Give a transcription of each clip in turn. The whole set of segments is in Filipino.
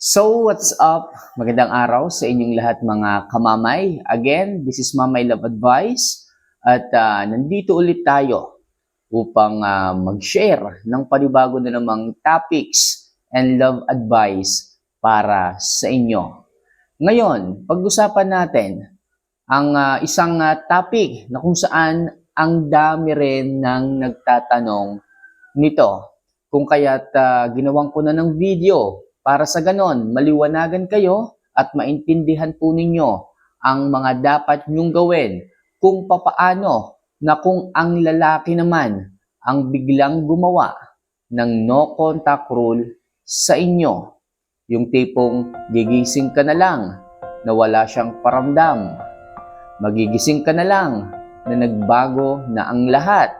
So, what's up? Magandang araw sa inyong lahat mga kamamay. Again, this is Mamay Love Advice at nandito ulit tayo upang mag-share ng panibago na namang topics and love advice para sa inyo. Ngayon, pag-usapan natin ang isang topic na kung saan ang dami rin ng nagtatanong nito. Kung kaya't ginawan ko na ng video para sa ganon, maliwanagan kayo at maintindihan po ninyo ang mga dapat nyong gawin kung papaano na kung ang lalaki naman ang biglang gumawa ng no contact rule sa inyo. Yung tipong gigising ka na lang na wala siyang paramdam. Magigising ka na lang na nagbago na ang lahat.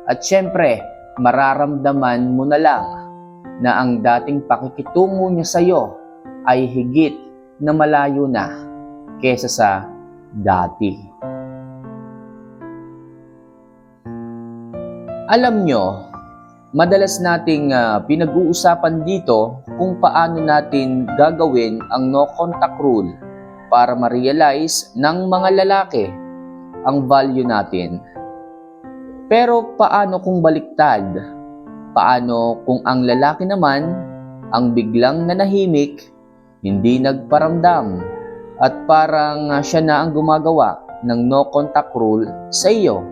At syempre, mararamdaman mo na lang na ang dating pakikitungo niya sa iyo ay higit na malayo na kesa sa dati. Alam nyo, madalas nating pinag-uusapan dito kung paano natin gagawin ang no contact rule para ma-realize ng mga lalaki ang value natin. Pero paano kung baliktad? Paano kung ang lalaki naman ang biglang nanahimik, hindi nagparamdam, at parang siya na ang gumagawa ng no contact rule sa iyo?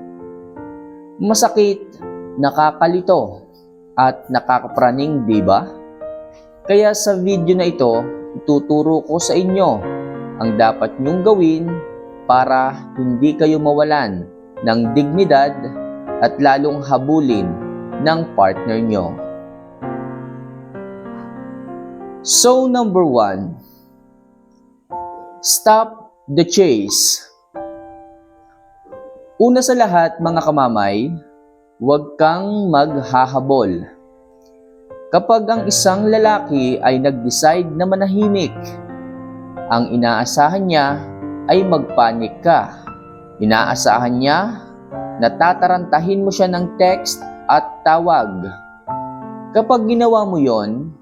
Masakit, nakakalito, at nakakapraning, di ba? Kaya sa video na ito, ituturo ko sa inyo ang dapat nyong gawin para hindi kayo mawalan ng dignidad at lalong habulin ng partner nyo. So, number 1, stop the chase. Una sa lahat, mga kamamay, huwag kang maghahabol. Kapag ang isang lalaki ay nag-decide na manahimik, ang inaasahan niya ay magpanik ka. Inaasahan niya na tatarantahin mo siya ng text at tawag. Kapag ginawa mo yon,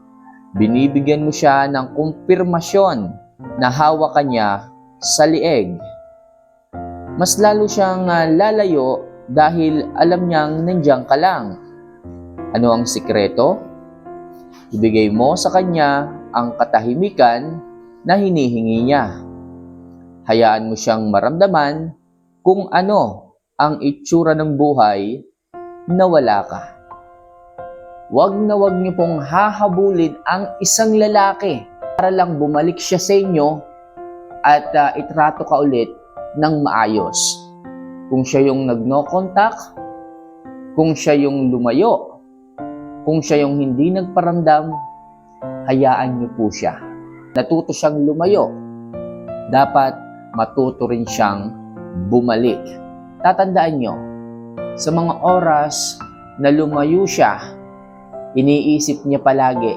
binibigyan mo siya ng kumpirmasyon na hawak ka niya sa lieg. Mas lalo siyang lalayo dahil alam niyang nandiyan ka lang. Ano ang sikreto? Ibigay mo sa kanya ang katahimikan na hinihingi niya. Hayaan mo siyang maramdaman kung ano ang itsura ng buhay na wala ka. Huwag na huwag niyo pong hahabulin ang isang lalaki para lang bumalik siya sa inyo at itrato ka ulit ng maayos. Kung siya yung nag-no contact, kung siya yung lumayo, kung siya yung hindi nagparamdam, hayaan niyo po siya. Natuto siyang lumayo, dapat matuto rin siyang bumalik. Tatandaan niyo, sa mga oras na lumayo siya, iniisip niya palagi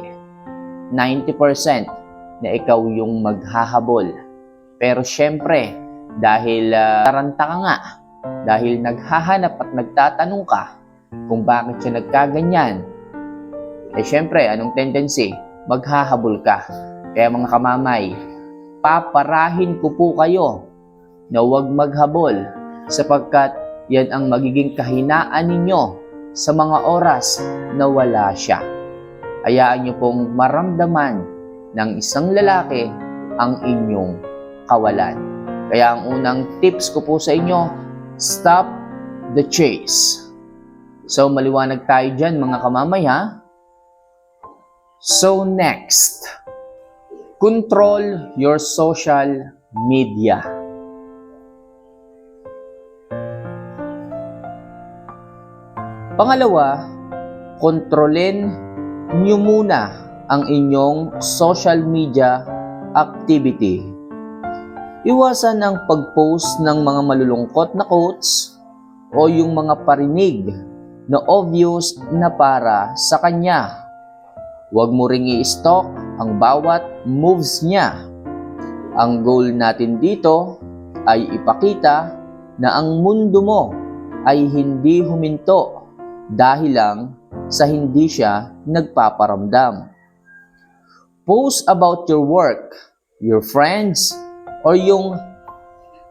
90% na ikaw yung maghahabol. Pero syempre, dahil taranta ka nga, dahil naghahanap at nagtatanong ka kung bakit siya nagkaganyan, syempre, anong tendency? Maghahabol ka. Kaya mga kamamay, paparahin ko po kayo na huwag maghabol sapagkat yan ang magiging kahinaan ninyo sa mga oras na wala siya. Hayaan niyo pong maramdaman ng isang lalaki ang inyong kawalan. Kaya ang unang tips ko po sa inyo, stop the chase. So maliwanag tayo dyan mga kamamay ha? So next, control your social media. Pangalawa, kontrolin niyo muna ang inyong social media activity. Iwasan ang pag-post ng mga malulungkot na quotes o yung mga parinig na obvious na para sa kanya. Huwag mo ring i-stalk ang bawat moves niya. Ang goal natin dito ay ipakita na ang mundo mo ay hindi huminto dahil lang sa hindi siya nagpaparamdam. Post about your work, your friends, or yung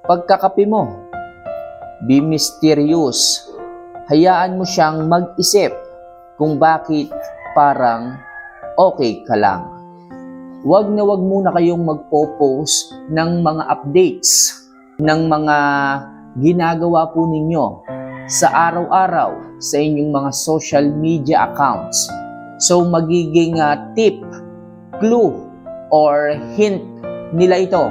pagkakape mo. Be mysterious. Hayaan mo siyang mag-isip kung bakit parang okay ka lang. Wag na wag muna kayong magpo-post ng mga updates, ng mga ginagawa po ninyo sa araw-araw sa inyong mga social media accounts. So magiging tip, clue, or hint nila ito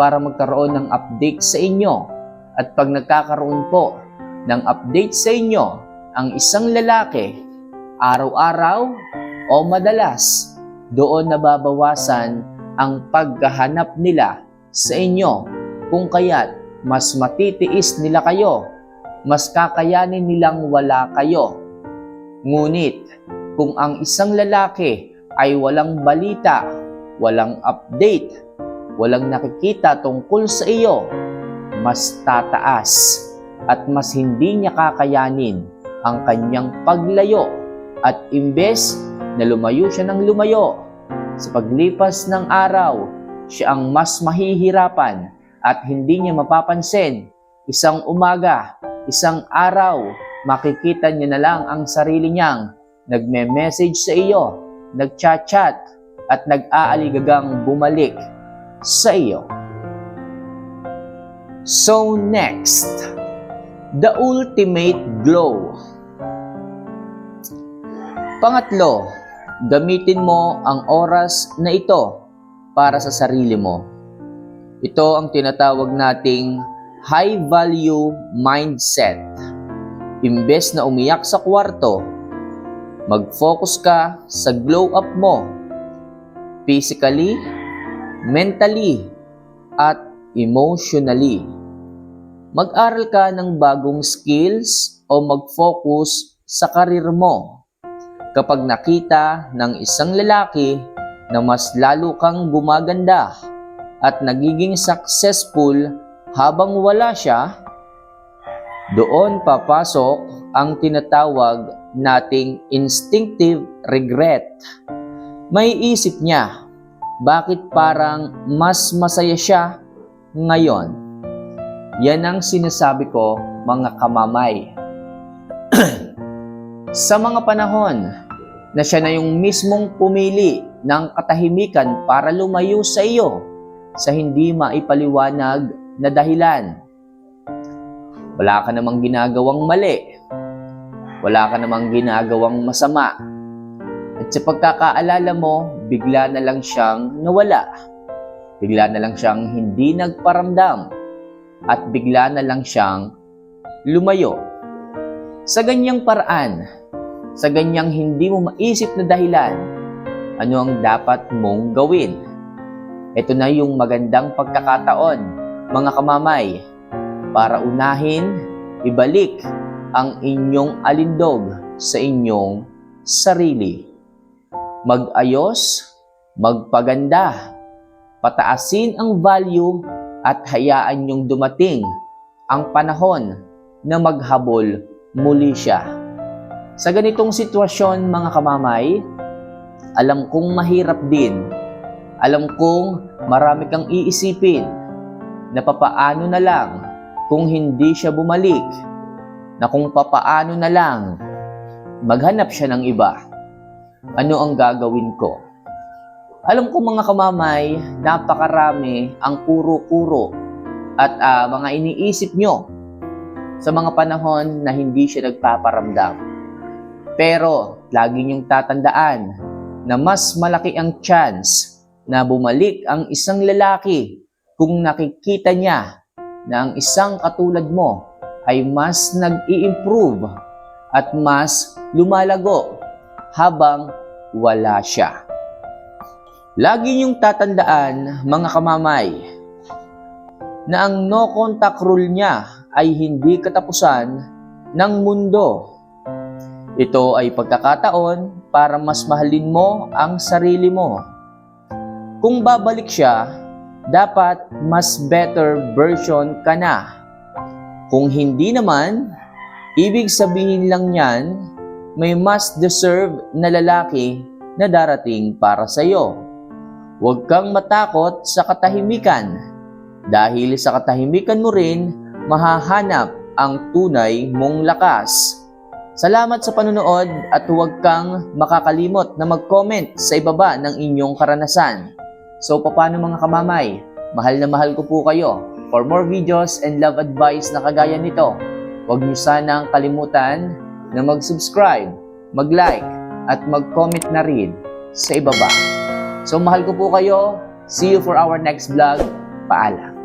para magkaroon ng update sa inyo. At pag nagkakaroon po ng update sa inyo ang isang lalaki, araw-araw o madalas, doon nababawasan ang paghahanap nila sa inyo. Kung kaya't mas matitiis nila kayo, mas kakayanin nilang wala kayo. Ngunit kung ang isang lalaki ay walang balita, walang update, walang nakikita tungkol sa iyo, mas tataas at mas hindi niya kakayanin ang kanyang paglayo. At imbes na lumayo siya ng lumayo, sa paglipas ng araw, siya ang mas mahihirapan at hindi niya mapapansin. Isang umaga, isang araw, makikita niya na lang ang sarili niyang nagme-message sa iyo, nagchat-chat, at nag-aaligagang bumalik sa iyo. So next, the ultimate glow. Pangatlo, gamitin mo ang oras na ito para sa sarili mo. Ito ang tinatawag nating high value mindset. Imbes na umiyak sa kwarto, mag-focus ka sa glow up mo. Physically, mentally, at emotionally. Mag-aral ka ng bagong skills o mag-focus sa karir mo. Kapag nakita ng isang lalaki na mas lalo kang gumaganda at nagiging successful habang wala siya, doon papasok ang tinatawag nating instinctive regret. May isip niya, bakit parang mas masaya siya ngayon? Yan ang sinasabi ko, mga kamamay. Sa mga panahon na siya na yung mismong pumili ng katahimikan para lumayo sa iyo sa hindi maipaliwanag na dahilan. Wala ka namang ginagawang mali. Wala ka namang ginagawang masama. At sa pagkakaalala mo, bigla na lang siyang nawala. Bigla na lang siyang hindi nagparamdam. At bigla na lang siyang lumayo. Sa ganyang paraan, sa ganyang hindi mo maisip na dahilan, ano ang dapat mong gawin? Ito na yung magandang pagkakataon, mga kamamay, para unahin, ibalik ang inyong alindog sa inyong sarili. Mag-ayos, magpaganda, pataasin ang value at hayaan niyong dumating ang panahon na maghabol muli siya. Sa ganitong sitwasyon, mga kamamay, alam kong mahirap din. Alam kong marami kang iisipin na papaano na lang kung hindi siya bumalik, na kung papaano na lang maghanap siya ng iba. Ano ang gagawin ko? Alam ko, mga kamamay, napakarami ang kuro-kuro at mga iniisip nyo sa mga panahon na hindi siya nagpaparamdam. Pero lagi niyong tatandaan na mas malaki ang chance na bumalik ang isang lalaki kung nakikita niya na ang isang katulad mo ay mas nag-i-improve at mas lumalago habang wala siya. Lagi niyong tatandaan, mga kamamay, na ang no contact rule niya ay hindi katapusan ng mundo. Ito ay pagkakataon para mas mahalin mo ang sarili mo. Kung babalik siya, dapat mas better version ka na. Kung hindi naman, ibig sabihin lang niyan, may mas deserve na lalaki na darating para sa iyo. Huwag kang matakot sa katahimikan. Dahil sa katahimikan mo rin, mahahanap ang tunay mong lakas. Salamat sa panonood at huwag kang makakalimot na mag-comment sa ibaba ng inyong karanasan. So paano mga kamamay? Mahal na mahal ko po kayo. For more videos and love advice na kagaya nito, huwag niyo sanang kalimutan na mag-subscribe, mag-like, at mag-comment na rin sa ibaba. So mahal ko po kayo. See you for our next vlog. Paalam.